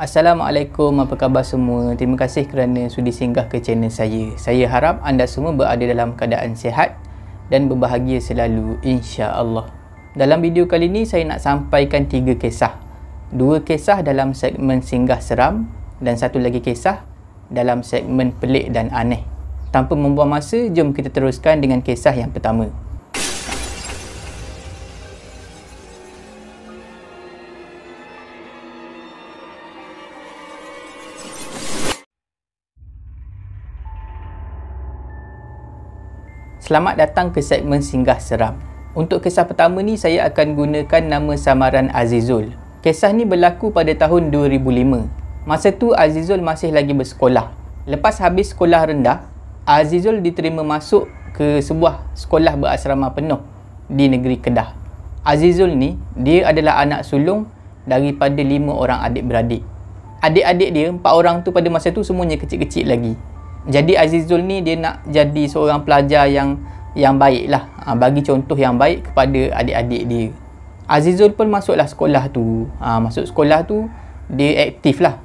Assalamualaikum, apa khabar semua? Terima kasih kerana sudi singgah ke channel saya. Saya harap anda semua berada dalam keadaan sihat dan berbahagia selalu, insya-Allah. Dalam video kali ini saya nak sampaikan 3 kisah. 2 kisah dalam segmen singgah seram dan satu lagi kisah dalam segmen pelik dan aneh. Tanpa membuang masa, jom kita teruskan dengan kisah yang pertama. Selamat datang ke segmen singgah seram. Untuk kisah pertama ni saya akan gunakan nama samaran Azizul. Kisah ni berlaku pada tahun 2005. Masa tu Azizul masih lagi bersekolah. Lepas habis sekolah rendah, Azizul diterima masuk ke sebuah sekolah berasrama penuh di negeri Kedah. Azizul ni, dia adalah anak sulung daripada 5 orang adik-beradik. Adik-adik dia, 4 orang tu pada masa tu semuanya kecil-kecil lagi. Jadi Azizul ni dia nak jadi seorang pelajar yang baik lah, bagi contoh yang baik kepada adik-adik dia. Azizul pun masuklah sekolah tu. Masuk sekolah tu dia aktif lah.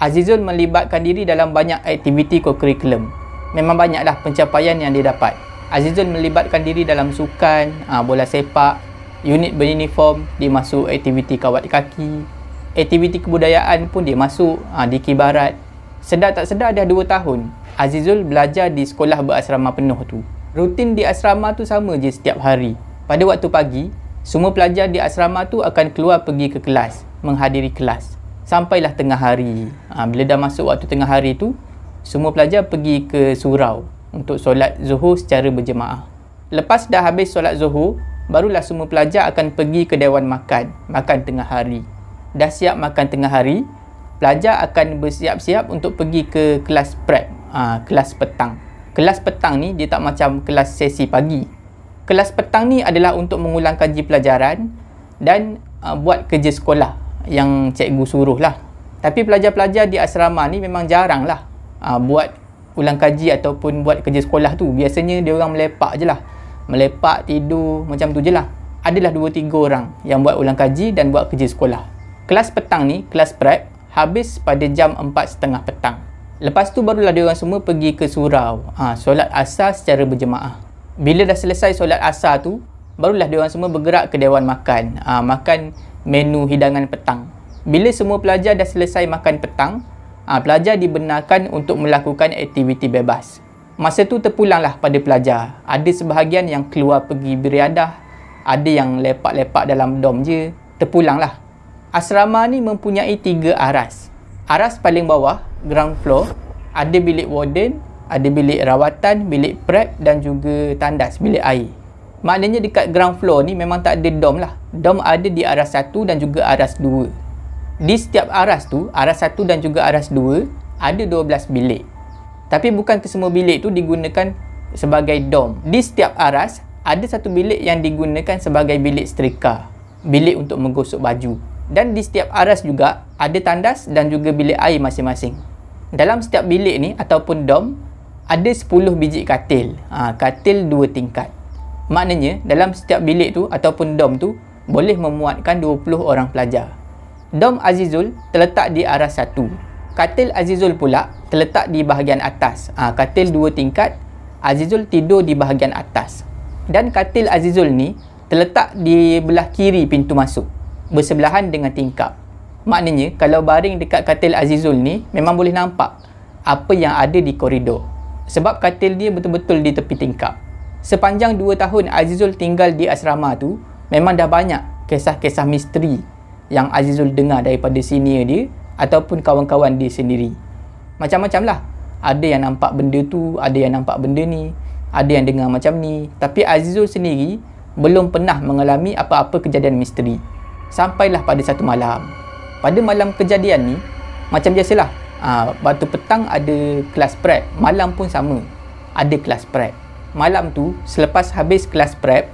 Azizul melibatkan diri dalam banyak aktiviti co-curriculum. Memang banyaklah pencapaian yang dia dapat. Azizul melibatkan diri dalam sukan, bola sepak, unit beruniform, dia masuk aktiviti kawat kaki, aktiviti kebudayaan pun dia masuk, di kibarat. Sedar tak sedar dah 2 tahun Azizul belajar di sekolah berasrama penuh tu. Rutin di asrama tu sama je setiap hari. Pada waktu pagi, semua pelajar di asrama tu akan keluar pergi ke kelas, menghadiri kelas. Sampailah tengah hari. Bila dah masuk waktu tengah hari tu, semua pelajar pergi ke surau untuk solat Zuhur secara berjemaah. Lepas dah habis solat Zuhur, barulah semua pelajar akan pergi ke dewan makan tengah hari. Dah siap makan tengah hari, pelajar akan bersiap-siap untuk pergi ke kelas prep, kelas petang. Kelas petang ni dia tak macam kelas sesi pagi. Kelas petang ni adalah untuk mengulang kaji pelajaran dan buat kerja sekolah yang cikgu suruh lah. Tapi pelajar-pelajar di asrama ni memang jarang lah buat ulang kaji ataupun buat kerja sekolah tu. Biasanya dia orang melepak je lah. Melepak, tidur, macam tu je lah. Adalah 2-3 orang yang buat ulang kaji dan buat kerja sekolah. Kelas petang ni, kelas prep, habis pada jam 4.30 petang. Lepas tu barulah diorang semua pergi ke surau, solat asar secara berjemaah. Bila dah selesai solat asar tu, barulah diorang semua bergerak ke dewan makan, makan menu hidangan petang. Bila semua pelajar dah selesai makan petang, pelajar dibenarkan untuk melakukan aktiviti bebas. Masa tu terpulanglah pada pelajar. Ada sebahagian yang keluar pergi beriadah, ada yang lepak-lepak dalam dom je, terpulanglah. Asrama ni mempunyai 3 aras. Aras paling bawah, ground floor, ada bilik warden, ada bilik rawatan, bilik prep dan juga tandas, bilik air. Maknanya dekat ground floor ni memang tak ada dom lah. Dom ada di aras 1 dan juga aras 2. Di setiap aras tu, aras 1 dan juga aras 2, ada 12 bilik. Tapi bukan kesemua bilik tu digunakan sebagai dom. Di setiap aras, ada satu bilik yang digunakan sebagai bilik setrika, bilik untuk menggosok baju. Dan di setiap aras juga ada tandas dan juga bilik air masing-masing. Dalam setiap bilik ni ataupun dom ada 10 biji katil. Katil 2 tingkat. Maknanya dalam setiap bilik tu ataupun dom tu boleh memuatkan 20 orang pelajar. Dom Azizul terletak di aras 1. Katil Azizul pula terletak di bahagian atas. Katil 2 tingkat, Azizul tidur di bahagian atas. Dan katil Azizul ni terletak di belah kiri pintu masuk, bersebelahan dengan tingkap. Maknanya kalau baring dekat katil Azizul ni memang boleh nampak apa yang ada di koridor, sebab katil dia betul-betul di tepi tingkap. Sepanjang 2 tahun Azizul tinggal di asrama tu, memang dah banyak kisah-kisah misteri yang Azizul dengar daripada senior dia ataupun kawan-kawan dia sendiri. Macam-macam lah. Ada yang nampak benda tu, ada yang nampak benda ni, ada yang dengar macam ni. Tapi Azizul sendiri belum pernah mengalami apa-apa kejadian misteri. Sampailah pada satu malam. Pada malam kejadian ni, macam biasalah, waktu petang ada kelas prep, malam pun sama, ada kelas prep. Malam tu, selepas habis kelas prep,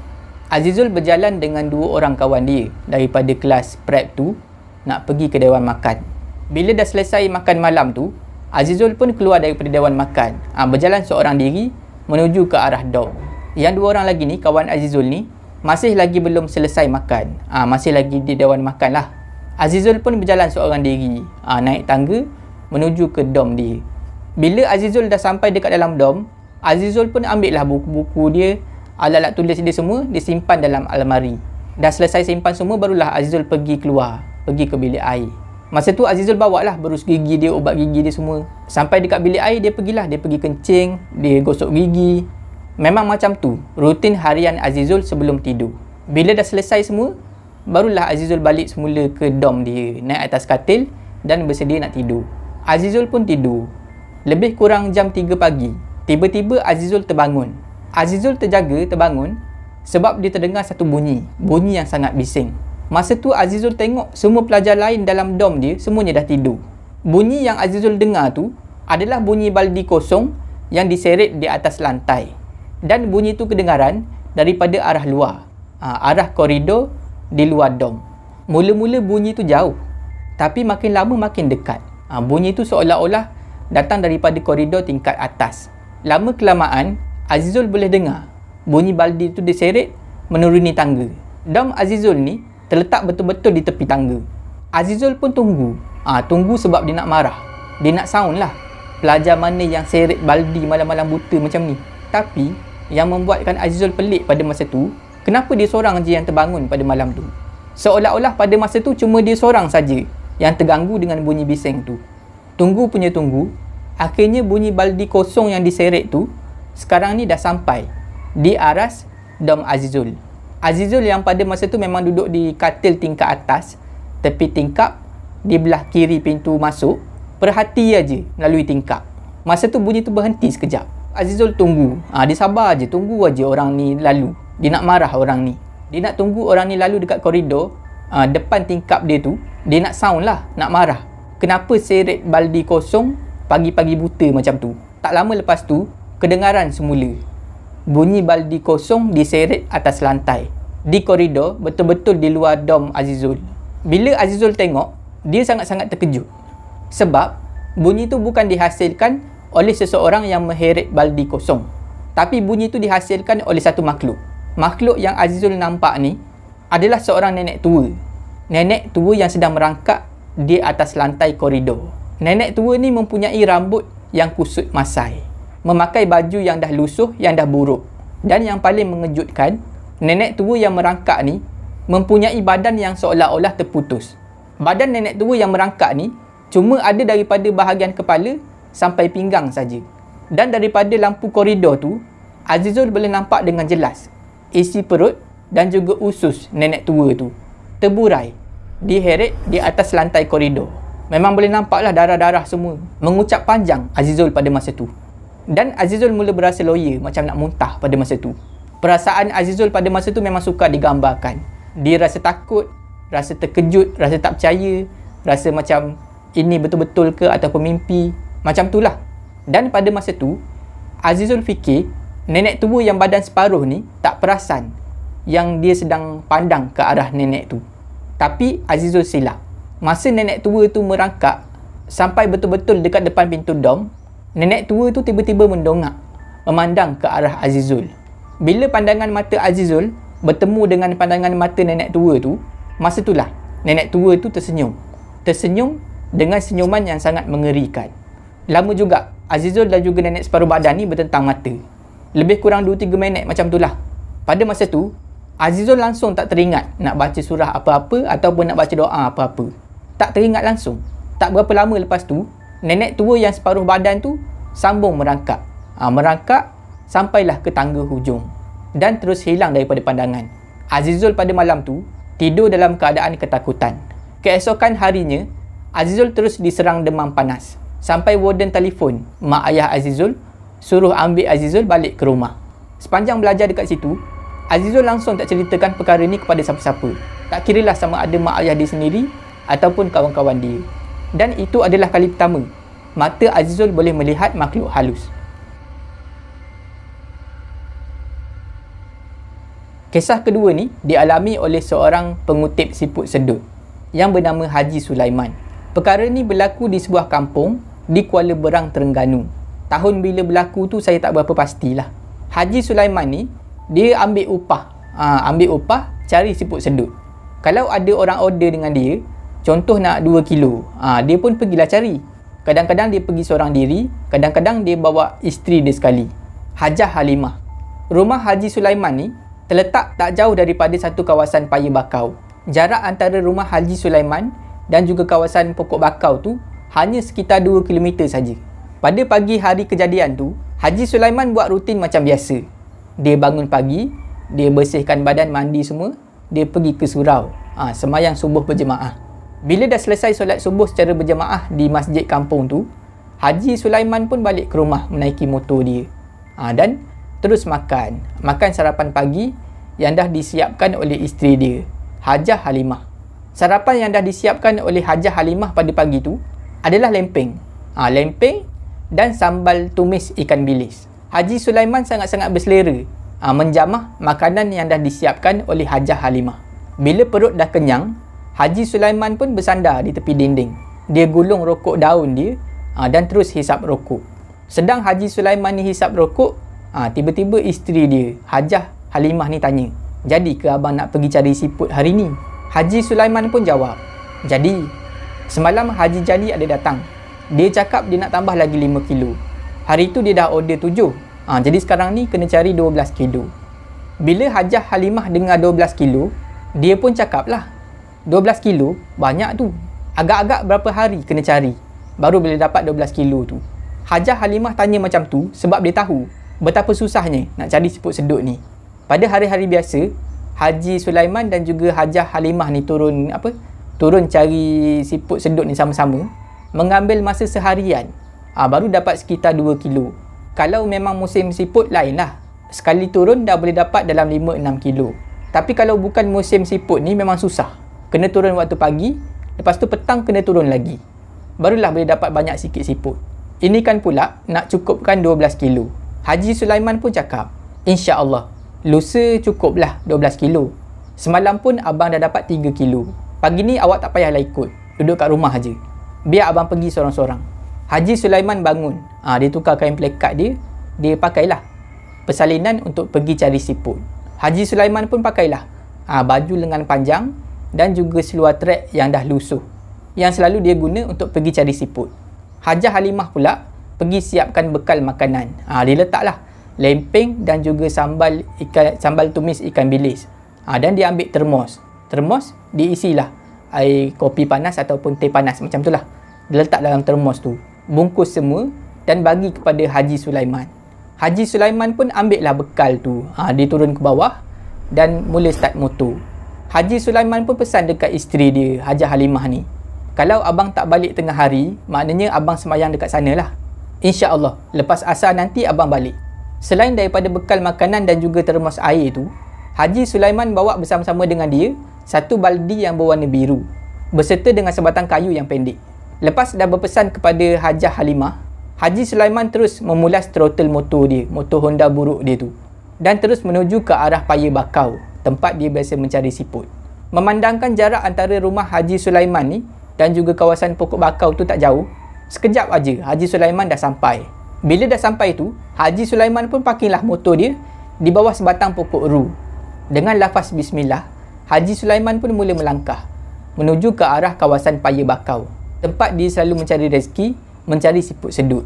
Azizul berjalan dengan 2 orang kawan dia daripada kelas prep tu nak pergi ke dewan makan. Bila dah selesai makan malam tu, Azizul pun keluar daripada dewan makan, berjalan seorang diri menuju ke arah dom. Yang 2 orang lagi ni, kawan Azizul ni, masih lagi belum selesai makan. Masih lagi di dewan makan lah. Azizul pun berjalan seorang diri, naik tangga menuju ke dom dia. Bila Azizul dah sampai dekat dalam dom, Azizul pun ambil lah buku-buku dia, alat-alat tulis dia semua, dia simpan dalam almari. Dah selesai simpan semua, barulah Azizul pergi keluar, pergi ke bilik air. Masa tu Azizul bawa lah berus gigi dia, ubat gigi dia semua. Sampai dekat bilik air, dia pergi kencing, dia gosok gigi. Memang macam tu rutin harian Azizul sebelum tidur. Bila dah selesai semua, barulah Azizul balik semula ke dom dia, naik atas katil dan bersedia nak tidur. Azizul pun tidur. Lebih kurang jam 3 pagi, tiba-tiba Azizul terbangun. Azizul terbangun sebab dia terdengar satu bunyi yang sangat bising. Masa tu Azizul tengok semua pelajar lain dalam dom dia semuanya dah tidur. Bunyi yang Azizul dengar tu adalah bunyi baldi kosong yang diseret di atas lantai. Dan bunyi tu kedengaran daripada arah luar, arah koridor di luar dom. Mula-mula bunyi tu jauh, tapi makin lama makin dekat. Bunyi tu seolah-olah datang daripada koridor tingkat atas. Lama kelamaan Azizul boleh dengar bunyi baldi tu diseret menuruni tangga. Dom Azizul ni terletak betul-betul di tepi tangga. Azizul pun tunggu. Tunggu sebab dia nak marah. Dia nak sound lah. Pelajar mana yang seret baldi malam-malam buta macam ni. Tapi yang membuatkan Azizul pelik pada masa tu, kenapa dia seorang je yang terbangun pada malam tu? Seolah-olah pada masa tu cuma dia seorang saja yang terganggu dengan bunyi bising tu. Tunggu punya tunggu, akhirnya bunyi baldi kosong yang diseret tu sekarang ni dah sampai di aras dom Azizul. Azizul yang pada masa tu memang duduk di katil tingkat atas, tepi tingkap, di belah kiri pintu masuk, perhati aja melalui tingkap. Masa tu bunyi tu berhenti sekejap. Azizul tunggu. Dia sabar aje, tunggu aja orang ni lalu. Dia nak marah orang ni. Dia nak tunggu orang ni lalu dekat koridor, depan tingkap dia tu. Dia nak sound lah, nak marah. Kenapa seret baldi kosong pagi-pagi buta macam tu? Tak lama lepas tu, kedengaran semula. Bunyi baldi kosong diseret atas lantai. Di koridor, betul-betul di luar dom Azizul. Bila Azizul tengok, dia sangat-sangat terkejut. Sebab, bunyi tu bukan dihasilkan oleh seseorang yang mengheret baldi kosong. Tapi bunyi tu dihasilkan oleh satu makhluk. Makhluk yang Azizul nampak ni adalah seorang nenek tua. Nenek tua yang sedang merangkak di atas lantai koridor. Nenek tua ni mempunyai rambut yang kusut masai. Memakai baju yang dah lusuh, yang dah buruk. Dan yang paling mengejutkan, nenek tua yang merangkak ni mempunyai badan yang seolah-olah terputus. Badan nenek tua yang merangkak ni cuma ada daripada bahagian kepala sampai pinggang saja. Dan daripada lampu koridor tu, Azizul boleh nampak dengan jelas isi perut dan juga usus nenek tua tu terburai, diheret di atas lantai koridor. Memang boleh nampaklah darah-darah semua mengucap panjang Azizul pada masa tu. Dan Azizul mula berasa loya, macam nak muntah pada masa tu. Perasaan Azizul pada masa tu memang sukar digambarkan. Dia rasa takut, rasa terkejut, rasa tak percaya, rasa macam ini betul-betul ke ataupun mimpi. Macam tu lah. Dan pada masa tu, Azizul fikir nenek tua yang badan separuh ni tak perasan yang dia sedang pandang ke arah nenek tu. Tapi Azizul silap. Masa nenek tua tu merangkak sampai betul-betul dekat depan pintu dom, nenek tua tu tiba-tiba mendongak, memandang ke arah Azizul. Bila pandangan mata Azizul bertemu dengan pandangan mata nenek tua tu, masa itulah nenek tua tu tersenyum. Tersenyum dengan senyuman yang sangat mengerikan. Lama juga Azizul dan juga nenek separuh badan ni bertentang mata. Lebih kurang 2-3 minit macam itulah. Pada masa tu, Azizul langsung tak teringat nak baca surah apa-apa ataupun nak baca doa apa-apa. Tak teringat langsung. Tak berapa lama lepas tu, nenek tua yang separuh badan tu sambung merangkak. Merangkak sampailah ke tangga hujung dan terus hilang daripada pandangan. Azizul pada malam tu tidur dalam keadaan ketakutan. Keesokan harinya, Azizul terus diserang demam panas. Sampai warden telefon mak ayah Azizul suruh ambil Azizul balik ke rumah. Sepanjang belajar dekat situ, Azizul langsung tak ceritakan perkara ni kepada siapa-siapa. Tak kiralah sama ada mak ayah dia sendiri ataupun kawan-kawan dia. Dan itu adalah kali pertama mata Azizul boleh melihat makhluk halus. Kisah kedua ni dialami oleh seorang pengutip siput sedut yang bernama Haji Sulaiman. Perkara ni berlaku di sebuah kampung di Kuala Berang, Terengganu. Tahun bila berlaku tu saya tak berapa pastilah. Haji Sulaiman ni dia ambil upah cari siput sedut. Kalau ada orang order dengan dia, Contoh nak 2 kilo, dia pun pergilah cari. Kadang-kadang dia pergi seorang diri, kadang-kadang dia bawa isteri dia sekali. Hajah Halimah. Rumah Haji Sulaiman ni terletak tak jauh daripada satu kawasan paya bakau. Jarak antara rumah Haji Sulaiman dan juga kawasan pokok bakau tu hanya sekitar 2 km saja. Pada pagi hari kejadian tu, Haji Sulaiman buat rutin macam biasa. Dia bangun pagi, dia bersihkan badan, mandi semua, dia pergi ke surau, sembahyang subuh berjemaah. Bila dah selesai solat subuh secara berjemaah di masjid kampung tu, Haji Sulaiman pun balik ke rumah menaiki motor dia. Dan terus makan sarapan pagi yang dah disiapkan oleh isteri dia, Hajah Halimah. Sarapan yang dah disiapkan oleh Hajah Halimah pada pagi tu adalah lempeng. Lempeng dan sambal tumis ikan bilis. Haji Sulaiman sangat-sangat berselera menjamah makanan yang dah disiapkan oleh Hajah Halimah. Bila perut dah kenyang, Haji Sulaiman pun bersandar di tepi dinding. Dia gulung rokok daun dia dan terus hisap rokok. Sedang Haji Sulaiman ni hisap rokok, tiba-tiba isteri dia, Hajah Halimah ni tanya, "Jadi ke abang nak pergi cari siput hari ni?" Haji Sulaiman pun jawab, "Jadi. Semalam Haji Jali ada datang. Dia cakap dia nak tambah lagi 5 kilo. Hari tu dia dah order 7. Jadi sekarang ni kena cari 12 kilo. Bila Hajah Halimah dengar 12 kilo, dia pun cakap lah, 12 kilo banyak tu. Agak-agak berapa hari kena cari baru boleh dapat 12 kilo tu. Hajah Halimah tanya macam tu sebab dia tahu betapa susahnya nak cari siput sedut ni. Pada hari-hari biasa, Haji Sulaiman dan juga Hajah Halimah ni turun cari siput sedut ni sama-sama, mengambil masa seharian, baru dapat sekitar 2 kilo. Kalau memang musim siput lain lah, sekali turun dah boleh dapat dalam 5-6 kilo. Tapi kalau bukan musim siput ni memang susah. Kena turun waktu pagi, lepas tu petang kena turun lagi, barulah boleh dapat banyak sikit siput. Ini kan pula nak cukupkan 12 kilo. Haji Sulaiman pun cakap, "InsyaAllah, lusa cukuplah 12 kilo. Semalam pun abang dah dapat 3 kilo. Pagi ni awak tak payahlah ikut, duduk kat rumah aja. Biar abang pergi sorang-sorang." Haji Sulaiman bangun, dia tukar kain pelekat dia, dia pakailah persalinan untuk pergi cari siput. Haji Sulaiman pun pakailah baju lengan panjang dan juga seluar trek yang dah lusuh, yang selalu dia guna untuk pergi cari siput. Hajah Halimah pula pergi siapkan bekal makanan. Dia letaklah lempeng dan juga sambal tumis ikan bilis. Dan dia ambil termos diisilah air kopi panas ataupun teh panas macam tu lah. Dia letak dalam termos tu, bungkus semua dan bagi kepada Haji Sulaiman. Haji Sulaiman pun ambil lah bekal tu. Dia turun ke bawah dan mula start motor. Haji Sulaiman pun pesan dekat isteri dia, Hajah Halimah ni, "Kalau abang tak balik tengah hari, maknanya abang sembahyang dekat sana lah. InsyaAllah, lepas asar nanti abang balik." Selain daripada bekal makanan dan juga termos air tu, Haji Sulaiman bawa bersama-sama dengan dia satu baldi yang berwarna biru, beserta dengan sebatang kayu yang pendek. Lepas dah berpesan kepada Hajah Halimah, Haji Sulaiman terus memulas throttle motor dia, motor Honda buruk dia tu, dan terus menuju ke arah paya bakau, tempat dia biasa mencari siput. Memandangkan jarak antara rumah Haji Sulaiman ni dan juga kawasan pokok bakau tu tak jauh, sekejap aja Haji Sulaiman dah sampai. Bila dah sampai tu, Haji Sulaiman pun parkinglah motor dia di bawah sebatang pokok ru. Dengan lafaz bismillah, Haji Sulaiman pun mula melangkah menuju ke arah kawasan paya bakau, tempat dia selalu mencari rezeki, mencari siput sedut.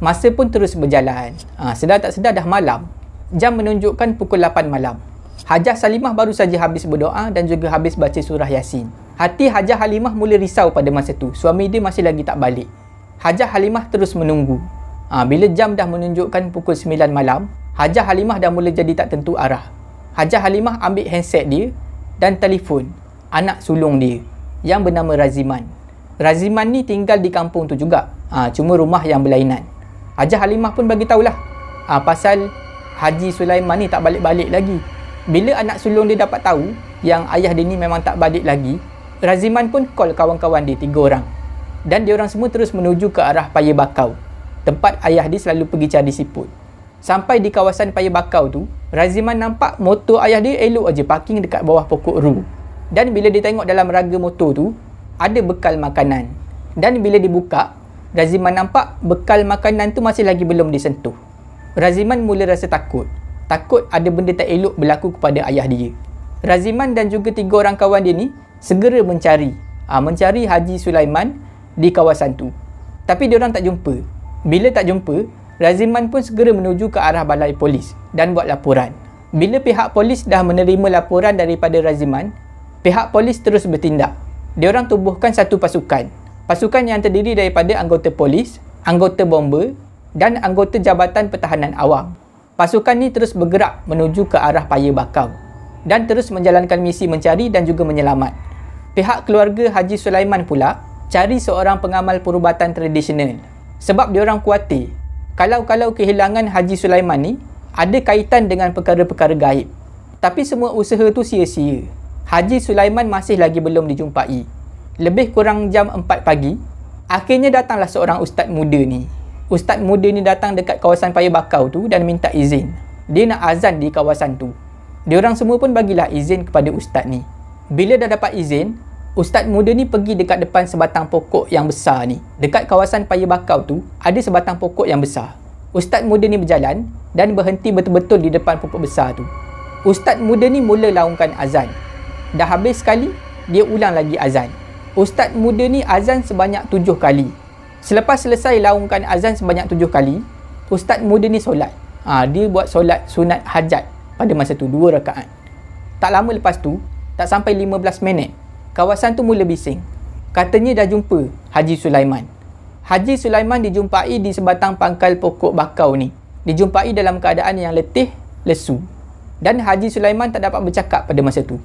Masa pun terus berjalan. Sedar tak sedar dah malam. Jam menunjukkan pukul 8 malam. Hajah Salimah baru saja habis berdoa dan juga habis baca surah Yasin. Hati Hajah Halimah mula risau pada masa tu. Suami dia masih lagi tak balik. Hajah Halimah terus menunggu. Bila jam dah menunjukkan pukul 9 malam, Hajah Halimah dah mula jadi tak tentu arah. Hajah Halimah ambil handset dia dan telefon anak sulung dia yang bernama Raziman. Raziman ni tinggal di kampung tu juga, cuma rumah yang berlainan. Hajah Halimah pun bagi tahulah pasal Haji Sulaiman ni tak balik-balik lagi. Bila anak sulung dia dapat tahu yang ayah dia ni memang tak balik lagi, Raziman pun call kawan-kawan dia 3 orang. Dan diorang semua terus menuju ke arah paya bakau, tempat ayah dia selalu pergi cari siput. Sampai di kawasan paya bakau tu, Raziman nampak motor ayah dia elok aja parking dekat bawah pokok ru. Dan bila dia tengok dalam raga motor tu, ada bekal makanan. Dan bila dibuka, Raziman nampak bekal makanan tu masih lagi belum disentuh. Raziman mula rasa takut ada benda tak elok berlaku kepada ayah dia. Raziman dan juga 3 orang kawan dia ni segera mencari mencari Haji Sulaiman di kawasan tu. Tapi diorang tak jumpa. Bila tak jumpa, Raziman pun segera menuju ke arah balai polis dan buat laporan. Bila pihak polis dah menerima laporan daripada Raziman, pihak polis terus bertindak. Diorang tubuhkan satu pasukan. Pasukan yang terdiri daripada anggota polis, anggota bomba dan anggota Jabatan Pertahanan Awam. Pasukan ni terus bergerak menuju ke arah Paya Bakau dan terus menjalankan misi mencari dan juga menyelamat. Pihak keluarga Haji Sulaiman pula cari seorang pengamal perubatan tradisional sebab diorang khawatir kalau kehilangan Haji Sulaiman ni ada kaitan dengan perkara-perkara gaib. Tapi semua usaha tu sia-sia. Haji Sulaiman masih lagi belum dijumpai. Lebih kurang jam 4 pagi, akhirnya datanglah seorang ustaz muda ni. Ustaz muda ni datang dekat kawasan Paya Bakau tu dan minta izin. Dia nak azan di kawasan tu. Diorang semua pun bagilah izin kepada ustaz ni. Bila dah dapat izin, ustaz muda ni pergi dekat depan sebatang pokok yang besar ni. Dekat kawasan Paya Bakau tu, ada sebatang pokok yang besar. Ustaz muda ni berjalan dan berhenti betul-betul di depan pokok besar tu. Ustaz muda ni mula laungkan azan. Dah habis sekali, dia ulang lagi azan. Ustaz muda ni azan sebanyak 7 kali. Selepas selesai laungkan azan sebanyak 7 kali, ustaz muda ni solat. Dia buat solat sunat hajat pada masa tu, 2 rakaat. Tak lama lepas tu, tak sampai 15 minit, kawasan tu mula bising. Katanya dah jumpa Haji Sulaiman. Haji Sulaiman dijumpai di sebatang pangkal pokok bakau ni. Dijumpai dalam keadaan yang letih, lesu. Dan Haji Sulaiman tak dapat bercakap pada masa tu.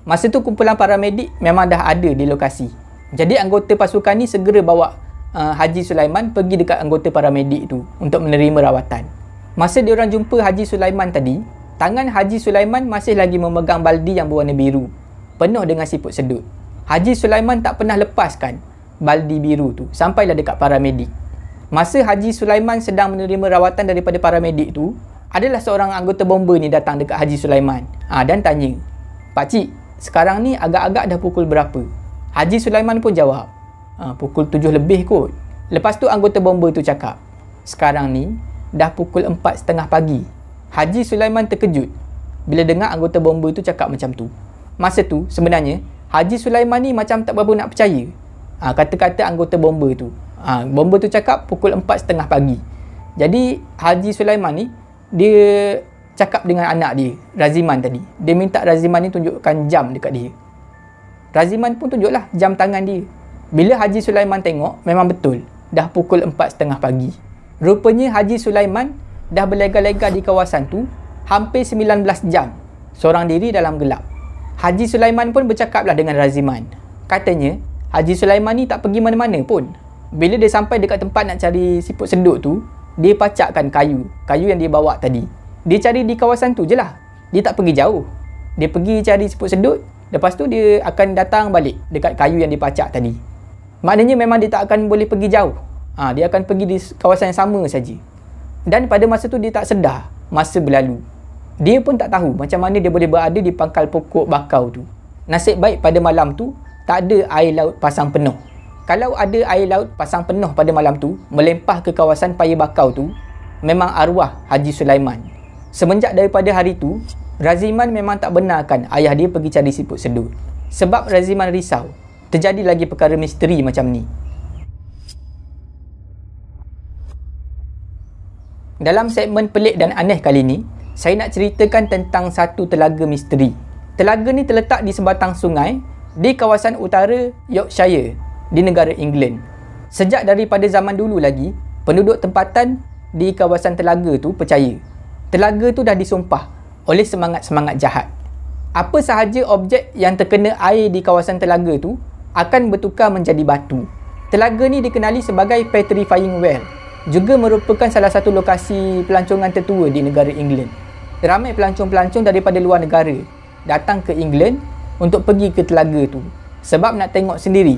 Masa tu kumpulan paramedik memang dah ada di lokasi. Jadi anggota pasukan ni segera bawa Haji Sulaiman pergi dekat anggota paramedik tu untuk menerima rawatan. Masa diorang jumpa Haji Sulaiman tadi, tangan Haji Sulaiman masih lagi memegang baldi yang berwarna biru, penuh dengan siput sedut. Haji Sulaiman tak pernah lepaskan baldi biru tu sampailah dekat paramedik. Masa Haji Sulaiman sedang menerima rawatan daripada paramedik tu, adalah seorang anggota bomba ni datang dekat Haji Sulaiman dan tanya, "Pakcik, sekarang ni agak-agak dah pukul berapa?" Haji Sulaiman pun jawab, "Pukul 7 lebih kot." Lepas tu anggota bomba tu cakap, "Sekarang ni dah pukul 4.30 pagi." Haji Sulaiman terkejut bila dengar anggota bomba tu cakap macam tu. Masa tu sebenarnya Haji Sulaiman ni macam tak berapa nak percaya kata-kata anggota bomba tu. Bomba tu cakap pukul 4.30 pagi. Jadi Haji Sulaiman ni dia cakap dengan anak dia, Raziman tadi. Dia minta Raziman ni tunjukkan jam dekat dia. Raziman pun tunjuklah jam tangan dia. Bila Haji Sulaiman tengok, memang betul dah pukul 4.30 pagi. Rupanya Haji Sulaiman dah berlega-lega di kawasan tu hampir 19 jam, seorang diri dalam gelap. Haji Sulaiman pun bercakaplah dengan Raziman. Katanya Haji Sulaiman ni tak pergi mana-mana pun. Bila dia sampai dekat tempat nak cari siput sedut tu, dia pacakkan kayu yang dia bawa tadi. Dia cari di kawasan tu je lah. Dia tak pergi jauh. Dia pergi cari siput sedut, lepas tu dia akan datang balik dekat kayu yang dipacak tadi. Maknanya memang dia tak akan boleh pergi jauh. Dia akan pergi di kawasan yang sama saja. Dan pada masa tu dia tak sedar masa berlalu. Dia pun tak tahu macam mana dia boleh berada di pangkal pokok bakau tu. Nasib baik pada malam tu tak ada air laut pasang penuh. Kalau ada air laut pasang penuh pada malam tu, melempah ke kawasan Paya Bakau tu, memang arwah Haji Sulaiman. Semenjak daripada hari tu, Raziman memang tak benarkan ayah dia pergi cari siput sedut. Sebab Raziman risau terjadi lagi perkara misteri macam ni. Dalam segmen pelik dan aneh kali ni, saya nak ceritakan tentang satu telaga misteri. Telaga ni terletak di sebatang sungai di kawasan utara Yorkshire di negara England. Sejak daripada zaman dulu lagi, penduduk tempatan di kawasan telaga tu percaya telaga tu dah disumpah oleh semangat-semangat jahat. Apa sahaja objek yang terkena air di kawasan telaga tu akan bertukar menjadi batu. Telaga ni dikenali sebagai Petrifying Well, juga merupakan salah satu lokasi pelancongan tertua di negara England. Ramai pelancong-pelancong daripada luar negara datang ke England untuk pergi ke telaga tu sebab nak tengok sendiri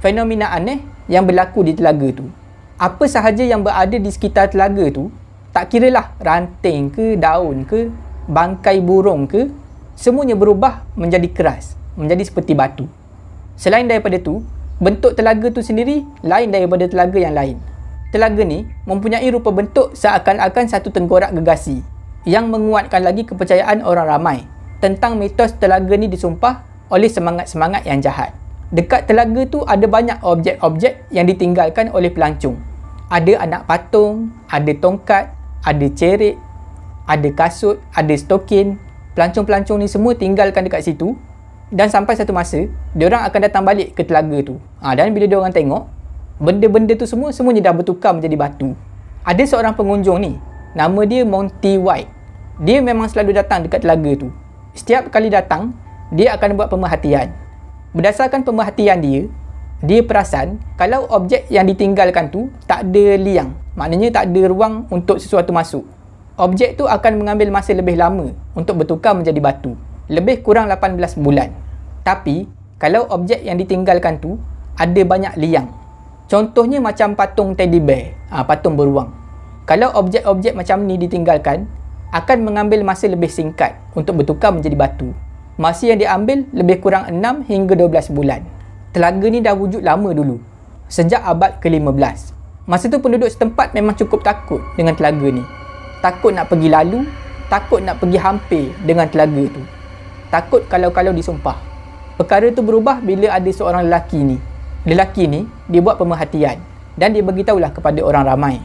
fenomena aneh yang berlaku di telaga tu. Apa sahaja yang berada di sekitar telaga tu, tak kiralah ranting ke, daun ke, bangkai burung ke, semuanya berubah menjadi keras, menjadi seperti batu. Selain daripada tu, bentuk telaga tu sendiri lain daripada telaga yang lain. Telaga ni mempunyai rupa bentuk seakan-akan satu tengkorak gergasi yang menguatkan lagi kepercayaan orang ramai tentang mitos telaga ni disumpah oleh semangat-semangat yang jahat. Dekat telaga tu ada banyak objek-objek yang ditinggalkan oleh pelancong. Ada anak patung, ada tongkat, ada cerit, ada kasut, ada stokin. Pelancong-pelancong ni semua tinggalkan dekat situ. Dan sampai satu masa, diorang akan datang balik ke telaga tu. Dan bila diorang tengok, benda-benda tu semuanya dah bertukar menjadi batu. Ada seorang pengunjung ni, nama dia Monty White. Dia memang selalu datang dekat telaga tu. Setiap kali datang, dia akan buat pemerhatian. Berdasarkan pemerhatian dia perasan kalau objek yang ditinggalkan tu tak ada liang. Maknanya tak ada ruang untuk sesuatu masuk. Objek tu akan mengambil masa lebih lama untuk bertukar menjadi batu. Lebih kurang 18 bulan. Tapi, kalau objek yang ditinggalkan tu ada banyak liang. Contohnya macam patung teddy bear, patung beruang. Kalau objek-objek macam ni ditinggalkan, akan mengambil masa lebih singkat untuk bertukar menjadi batu. Masa yang diambil lebih kurang 6 hingga 12 bulan. Telaga ni dah wujud lama dulu, sejak abad ke-15. Masa tu penduduk setempat memang cukup takut dengan telaga ni. Takut nak pergi lalu, takut nak pergi hampir dengan telaga tu. Takut kalau-kalau disumpah. Perkara tu berubah bila ada seorang lelaki ni. Lelaki ni, dia buat pemerhatian dan dia beritahulah kepada orang ramai.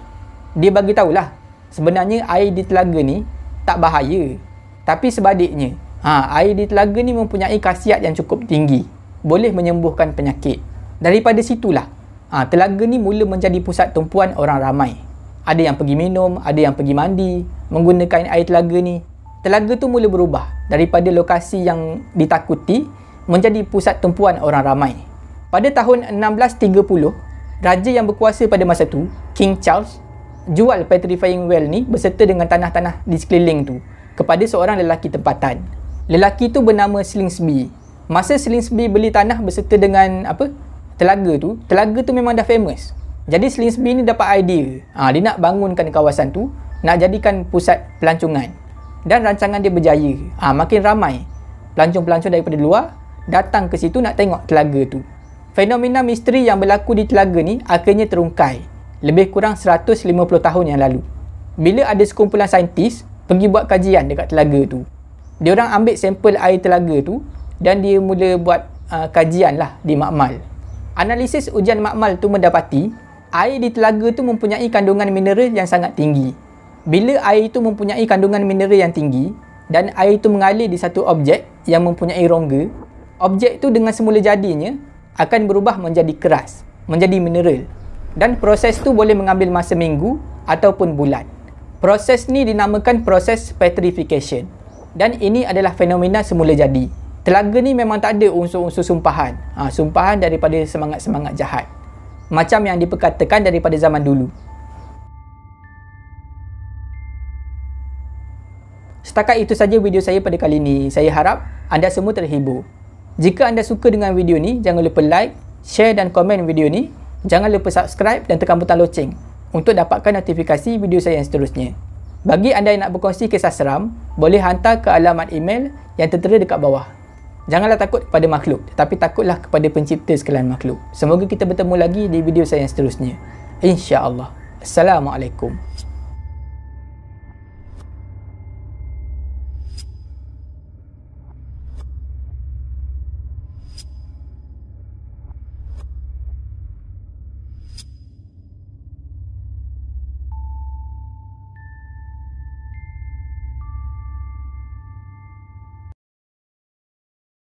Dia beritahulah, sebenarnya air di telaga ni tak bahaya. Tapi sebaliknya, air di telaga ni mempunyai khasiat yang cukup tinggi. Boleh menyembuhkan penyakit. Daripada situlah, telaga ni mula menjadi pusat tumpuan orang ramai. Ada yang pergi minum, ada yang pergi mandi menggunakan air telaga ni. Telaga tu mula berubah daripada lokasi yang ditakuti menjadi pusat tumpuan orang ramai. Pada tahun 1630, raja yang berkuasa pada masa tu, King Charles, jual petrifying well ni beserta dengan tanah-tanah di sekeliling tu kepada seorang lelaki tempatan. Lelaki tu bernama Slingsby. Masa Slingsby beli tanah beserta dengan telaga tu memang dah famous. Jadi Slingsby ni dapat idea. Dia nak bangunkan kawasan tu, nak jadikan pusat pelancongan. Dan rancangan dia berjaya. Makin ramai pelancong-pelancong daripada luar datang ke situ nak tengok telaga tu. Fenomena misteri yang berlaku di telaga ni akhirnya terungkai lebih kurang 150 tahun yang lalu. Bila ada sekumpulan saintis pergi buat kajian dekat telaga tu. Diorang ambil sampel air telaga tu dan dia mula buat kajian lah di makmal. Analisis ujian makmal tu mendapati air di telaga tu mempunyai kandungan mineral yang sangat tinggi. Bila air tu mempunyai kandungan mineral yang tinggi dan air tu mengalir di satu objek yang mempunyai rongga, objek tu dengan semula jadinya akan berubah menjadi keras, menjadi mineral. Dan proses tu boleh mengambil masa minggu ataupun bulan. Proses ni dinamakan proses petrification. Dan ini adalah fenomena semula jadi. Telaga ni memang tak ada unsur-unsur sumpahan. Sumpahan daripada semangat-semangat jahat. Macam yang diperkatakan daripada zaman dulu. Setakat itu saja video saya pada kali ini. Saya harap anda semua terhibur. Jika anda suka dengan video ni, jangan lupa like, share dan komen video ni. Jangan lupa subscribe dan tekan butang loceng untuk dapatkan notifikasi video saya yang seterusnya. Bagi anda yang nak berkongsi kisah seram, boleh hantar ke alamat email yang tertera dekat bawah. Janganlah takut kepada makhluk, tetapi takutlah kepada pencipta sekalian makhluk. Semoga kita bertemu lagi di video saya yang seterusnya. InsyaAllah. Assalamualaikum.